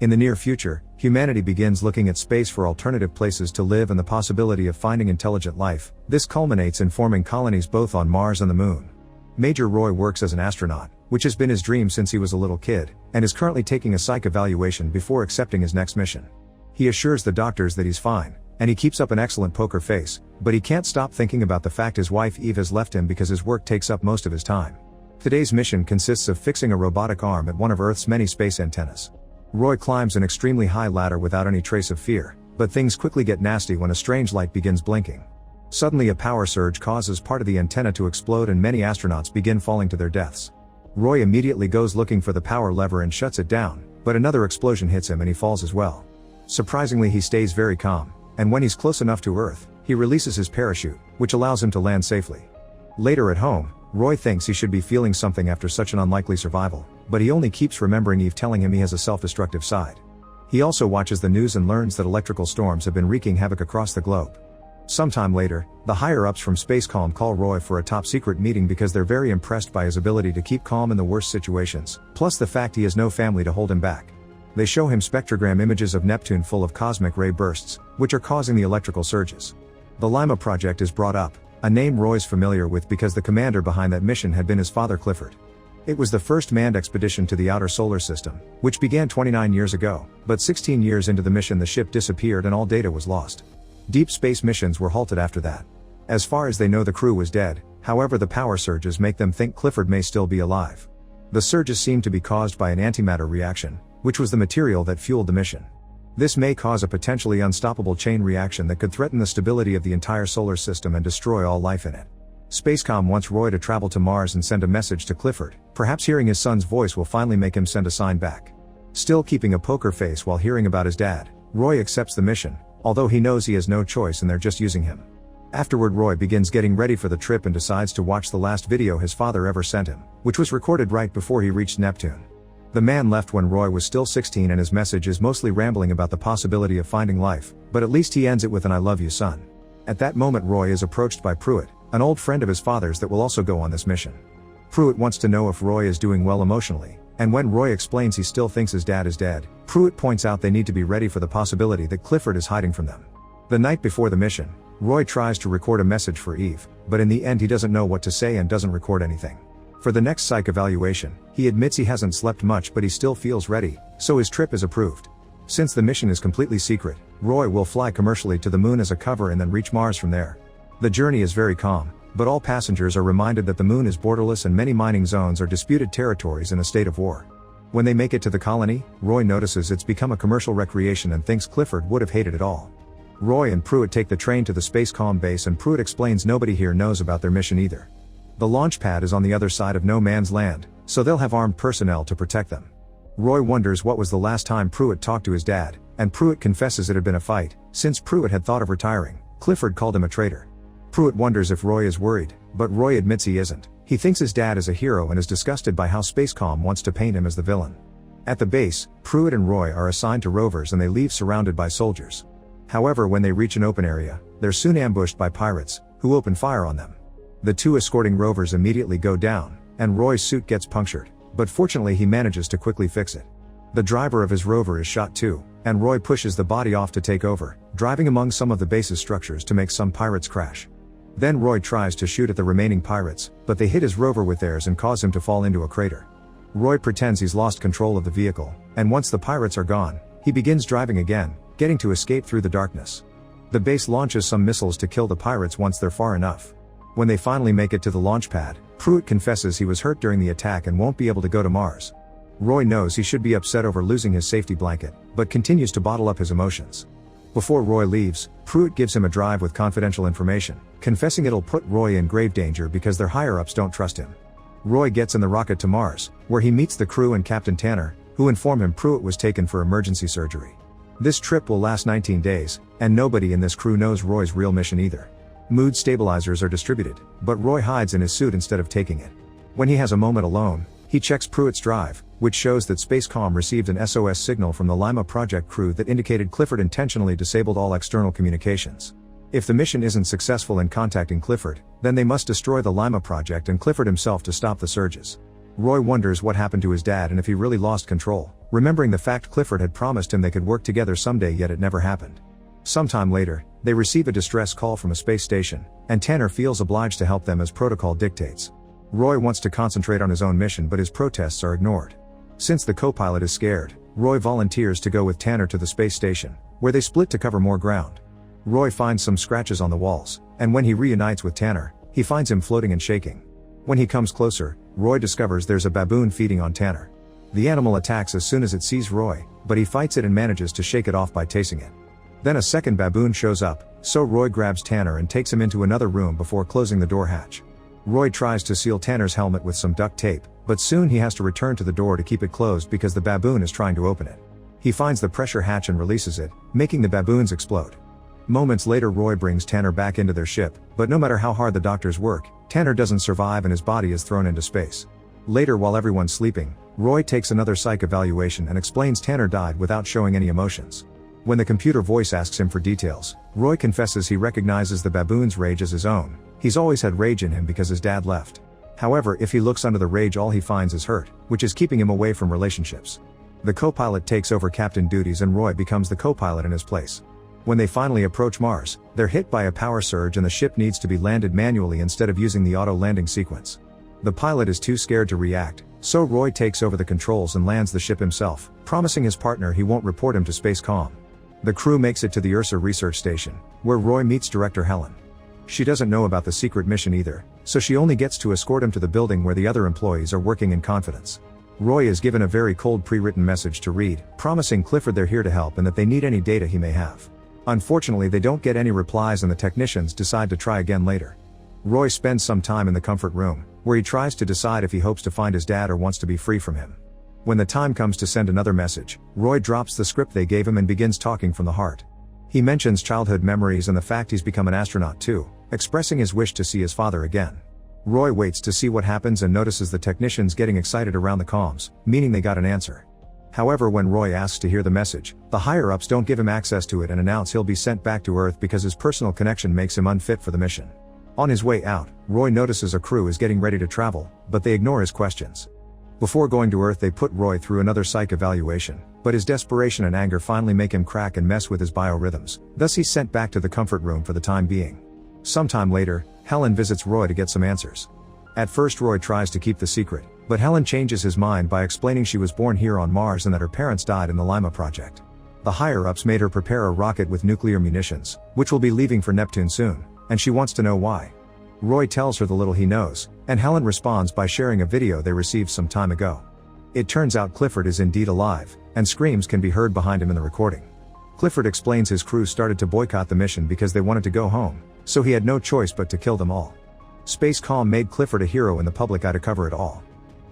In the near future, humanity begins looking at space for alternative places to live and the possibility of finding intelligent life. This culminates in forming colonies both on Mars and the Moon. Major Roy works as an astronaut, which has been his dream since he was a little kid, and is currently taking a psych evaluation before accepting his next mission. He assures the doctors that he's fine, and he keeps up an excellent poker face, but he can't stop thinking about the fact his wife Eve has left him because his work takes up most of his time. Today's mission consists of fixing a robotic arm at one of Earth's many space antennas. Roy climbs an extremely high ladder without any trace of fear, but things quickly get nasty when a strange light begins blinking. Suddenly a power surge causes part of the antenna to explode and many astronauts begin falling to their deaths. Roy immediately goes looking for the power lever and shuts it down, but another explosion hits him and he falls as well. Surprisingly, he stays very calm, and when he's close enough to Earth, he releases his parachute, which allows him to land safely. Later at home, Roy thinks he should be feeling something after such an unlikely survival, but he only keeps remembering Eve telling him he has a self-destructive side. He also watches the news and learns that electrical storms have been wreaking havoc across the globe. Sometime later, the higher-ups from Spacecom call Roy for a top-secret meeting because they're very impressed by his ability to keep calm in the worst situations, plus the fact he has no family to hold him back. They show him spectrogram images of Neptune full of cosmic ray bursts, which are causing the electrical surges. The Lima project is brought up, a name Roy's familiar with because the commander behind that mission had been his father Clifford. It was the first manned expedition to the outer solar system, which began 29 years ago, but 16 years into the mission the ship disappeared and all data was lost. Deep space missions were halted after that. As far as they know, the crew was dead, however the power surges make them think Clifford may still be alive. The surges seem to be caused by an antimatter reaction, which was the material that fueled the mission. This may cause a potentially unstoppable chain reaction that could threaten the stability of the entire solar system and destroy all life in it. Spacecom wants Roy to travel to Mars and send a message to Clifford. Perhaps hearing his son's voice will finally make him send a sign back. Still keeping a poker face while hearing about his dad, Roy accepts the mission, although he knows he has no choice and they're just using him. Afterward, Roy begins getting ready for the trip and decides to watch the last video his father ever sent him, which was recorded right before he reached Neptune. The man left when Roy was still 16 and his message is mostly rambling about the possibility of finding life, but at least he ends it with an "I love you, son." At that moment Roy is approached by Pruitt, an old friend of his father's that will also go on this mission. Pruitt wants to know if Roy is doing well emotionally, and when Roy explains he still thinks his dad is dead, Pruitt points out they need to be ready for the possibility that Clifford is hiding from them. The night before the mission, Roy tries to record a message for Eve, but in the end he doesn't know what to say and doesn't record anything. For the next psych evaluation, he admits he hasn't slept much but he still feels ready, so his trip is approved. Since the mission is completely secret, Roy will fly commercially to the Moon as a cover and then reach Mars from there. The journey is very calm, but all passengers are reminded that the Moon is borderless and many mining zones are disputed territories in a state of war. When they make it to the colony, Roy notices it's become a commercial recreation and thinks Clifford would have hated it all. Roy and Pruitt take the train to the Spacecom base and Pruitt explains nobody here knows about their mission either. The launch pad is on the other side of no man's land, so they'll have armed personnel to protect them. Roy wonders what was the last time Pruitt talked to his dad, and Pruitt confesses it had been a fight. Since Pruitt had thought of retiring, Clifford called him a traitor. Pruitt wonders if Roy is worried, but Roy admits he isn't. He thinks his dad is a hero and is disgusted by how Spacecom wants to paint him as the villain. At the base, Pruitt and Roy are assigned to rovers and they leave surrounded by soldiers. However, when they reach an open area, they're soon ambushed by pirates, who open fire on them. The two escorting rovers immediately go down, and Roy's suit gets punctured, but fortunately he manages to quickly fix it. The driver of his rover is shot too, and Roy pushes the body off to take over, driving among some of the base's structures to make some pirates crash. Then Roy tries to shoot at the remaining pirates, but they hit his rover with theirs and cause him to fall into a crater. Roy pretends he's lost control of the vehicle, and once the pirates are gone, he begins driving again, getting to escape through the darkness. The base launches some missiles to kill the pirates once they're far enough. When they finally make it to the launch pad, Pruitt confesses he was hurt during the attack and won't be able to go to Mars. Roy knows he should be upset over losing his safety blanket, but continues to bottle up his emotions. Before Roy leaves, Pruitt gives him a drive with confidential information, confessing it'll put Roy in grave danger because their higher-ups don't trust him. Roy gets in the rocket to Mars, where he meets the crew and Captain Tanner, who inform him Pruitt was taken for emergency surgery. This trip will last 19 days, and nobody in this crew knows Roy's real mission either. Mood stabilizers are distributed, but Roy hides in his suit instead of taking it. When he has a moment alone, he checks Pruitt's drive, which shows that Spacecom received an SOS signal from the Lima project crew that indicated Clifford intentionally disabled all external communications. If the mission isn't successful in contacting Clifford, then they must destroy the Lima project and Clifford himself to stop the surges. Roy wonders what happened to his dad and if he really lost control, remembering the fact Clifford had promised him they could work together someday, yet it never happened. Sometime later, they receive a distress call from a space station, and Tanner feels obliged to help them as protocol dictates. Roy wants to concentrate on his own mission, but his protests are ignored. Since the co-pilot is scared, Roy volunteers to go with Tanner to the space station, where they split to cover more ground. Roy finds some scratches on the walls, and when he reunites with Tanner, he finds him floating and shaking. When he comes closer, Roy discovers there's a baboon feeding on Tanner. The animal attacks as soon as it sees Roy, but he fights it and manages to shake it off by tasting it. Then a second baboon shows up, so Roy grabs Tanner and takes him into another room before closing the door hatch. Roy tries to seal Tanner's helmet with some duct tape, but soon he has to return to the door to keep it closed because the baboon is trying to open it. He finds the pressure hatch and releases it, making the baboons explode. Moments later, Roy brings Tanner back into their ship, but no matter how hard the doctors work, Tanner doesn't survive and his body is thrown into space. Later, while everyone's sleeping, Roy takes another psych evaluation and explains Tanner died without showing any emotions. When the computer voice asks him for details, Roy confesses he recognizes the baboon's rage as his own. He's always had rage in him because his dad left. However, if he looks under the rage, all he finds is hurt, which is keeping him away from relationships. The co-pilot takes over captain duties and Roy becomes the co-pilot in his place. When they finally approach Mars, they're hit by a power surge and the ship needs to be landed manually instead of using the auto landing sequence. The pilot is too scared to react, so Roy takes over the controls and lands the ship himself, promising his partner he won't report him to Spacecom. The crew makes it to the Ursa research station, where Roy meets Director Helen. She doesn't know about the secret mission either, so she only gets to escort him to the building where the other employees are working in confidence. Roy is given a very cold pre-written message to read, promising Clifford they're here to help and that they need any data he may have. Unfortunately, they don't get any replies and the technicians decide to try again later. Roy spends some time in the comfort room, where he tries to decide if he hopes to find his dad or wants to be free from him. When the time comes to send another message, Roy drops the script they gave him and begins talking from the heart. He mentions childhood memories and the fact he's become an astronaut too, expressing his wish to see his father again. Roy waits to see what happens and notices the technicians getting excited around the comms, meaning they got an answer. However, when Roy asks to hear the message, the higher-ups don't give him access to it and announce he'll be sent back to Earth because his personal connection makes him unfit for the mission. On his way out, Roy notices a crew is getting ready to travel, but they ignore his questions. Before going to Earth, they put Roy through another psych evaluation, but his desperation and anger finally make him crack and mess with his biorhythms, thus he's sent back to the comfort room for the time being. Sometime later, Helen visits Roy to get some answers. At first, Roy tries to keep the secret, but Helen changes his mind by explaining she was born here on Mars and that her parents died in the Lima project. The higher-ups made her prepare a rocket with nuclear munitions, which will be leaving for Neptune soon, and she wants to know why. Roy tells her the little he knows, and Helen responds by sharing a video they received some time ago. It turns out Clifford is indeed alive, and screams can be heard behind him in the recording. Clifford explains his crew started to boycott the mission because they wanted to go home, so he had no choice but to kill them all. Spacecom made Clifford a hero in the public eye to cover it all.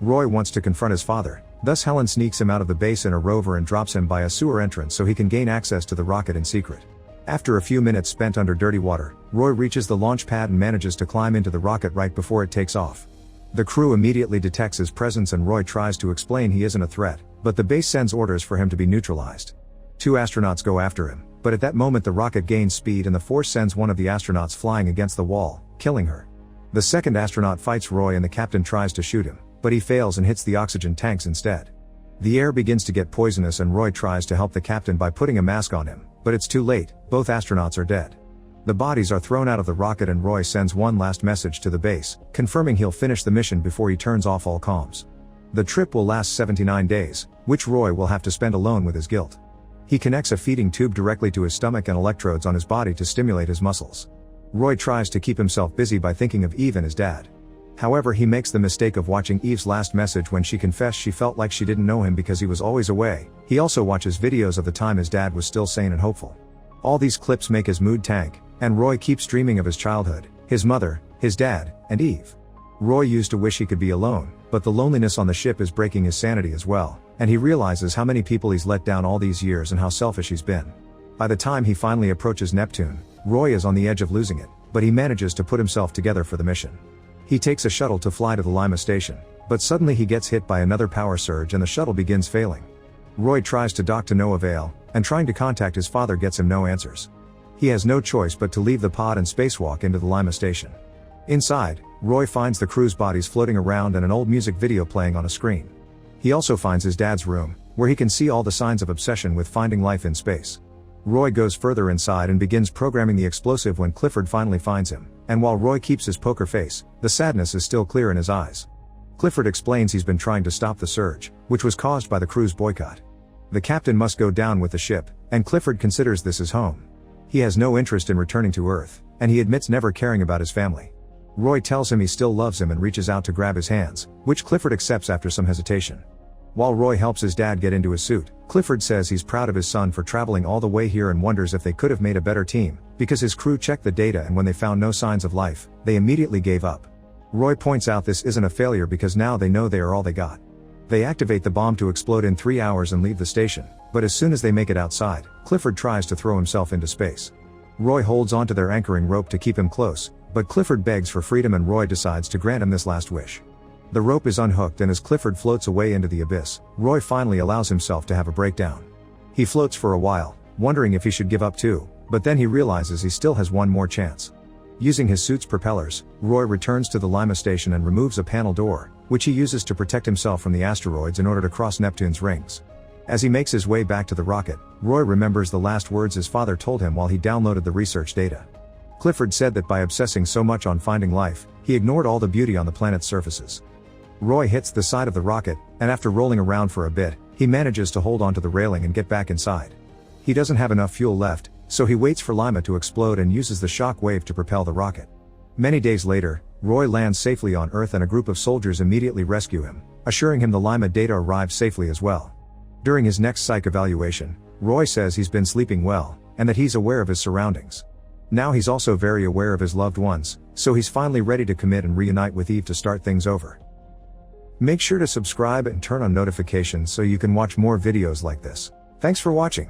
Roy wants to confront his father, thus Helen sneaks him out of the base in a rover and drops him by a sewer entrance so he can gain access to the rocket in secret. After a few minutes spent under dirty water, Roy reaches the launch pad and manages to climb into the rocket right before it takes off. The crew immediately detects his presence and Roy tries to explain he isn't a threat, but the base sends orders for him to be neutralized. 2 astronauts go after him, but at that moment the rocket gains speed and the force sends one of the astronauts flying against the wall, killing her. The second astronaut fights Roy and the captain tries to shoot him, but he fails and hits the oxygen tanks instead. The air begins to get poisonous and Roy tries to help the captain by putting a mask on him, but it's too late, both astronauts are dead. The bodies are thrown out of the rocket and Roy sends one last message to the base, confirming he'll finish the mission before he turns off all comms. The trip will last 79 days, which Roy will have to spend alone with his guilt. He connects a feeding tube directly to his stomach and electrodes on his body to stimulate his muscles. Roy tries to keep himself busy by thinking of Eve and his dad. However, he makes the mistake of watching Eve's last message when she confessed she felt like she didn't know him because he was always away. He also watches videos of the time his dad was still sane and hopeful. All these clips make his mood tank, and Roy keeps dreaming of his childhood, his mother, his dad, and Eve. Roy used to wish he could be alone, but the loneliness on the ship is breaking his sanity as well, and he realizes how many people he's let down all these years and how selfish he's been. By the time he finally approaches Neptune, Roy is on the edge of losing it, but he manages to put himself together for the mission. He takes a shuttle to fly to the Lima station, but suddenly he gets hit by another power surge and the shuttle begins failing. Roy tries to dock to no avail, and trying to contact his father gets him no answers. He has no choice but to leave the pod and spacewalk into the Lima station. Inside, Roy finds the crew's bodies floating around and an old music video playing on a screen. He also finds his dad's room, where he can see all the signs of obsession with finding life in space. Roy goes further inside and begins programming the explosive when Clifford finally finds him, and while Roy keeps his poker face, the sadness is still clear in his eyes. Clifford explains he's been trying to stop the surge, which was caused by the crew's boycott. The captain must go down with the ship, and Clifford considers this his home. He has no interest in returning to Earth, and he admits never caring about his family. Roy tells him he still loves him and reaches out to grab his hands, which Clifford accepts after some hesitation. While Roy helps his dad get into his suit, Clifford says he's proud of his son for traveling all the way here and wonders if they could have made a better team, because his crew checked the data and when they found no signs of life, they immediately gave up. Roy points out this isn't a failure because now they know they are all they got. They activate the bomb to explode in 3 hours and leave the station, but as soon as they make it outside, Clifford tries to throw himself into space. Roy holds onto their anchoring rope to keep him close, but Clifford begs for freedom and Roy decides to grant him this last wish. The rope is unhooked and as Clifford floats away into the abyss, Roy finally allows himself to have a breakdown. He floats for a while, wondering if he should give up too, but then he realizes he still has one more chance. Using his suit's propellers, Roy returns to the Lima station and removes a panel door, which he uses to protect himself from the asteroids in order to cross Neptune's rings. As he makes his way back to the rocket, Roy remembers the last words his father told him while he downloaded the research data. Clifford said that by obsessing so much on finding life, he ignored all the beauty on the planet's surfaces. Roy hits the side of the rocket, and after rolling around for a bit, he manages to hold onto the railing and get back inside. He doesn't have enough fuel left, so he waits for Lima to explode and uses the shock wave to propel the rocket. Many days later, Roy lands safely on Earth and a group of soldiers immediately rescue him, assuring him the Lima data arrived safely as well. During his next psych evaluation, Roy says he's been sleeping well, and that he's aware of his surroundings. Now he's also very aware of his loved ones, so he's finally ready to commit and reunite with Eve to start things over. Make sure to subscribe and turn on notifications so you can watch more videos like this. Thanks for watching.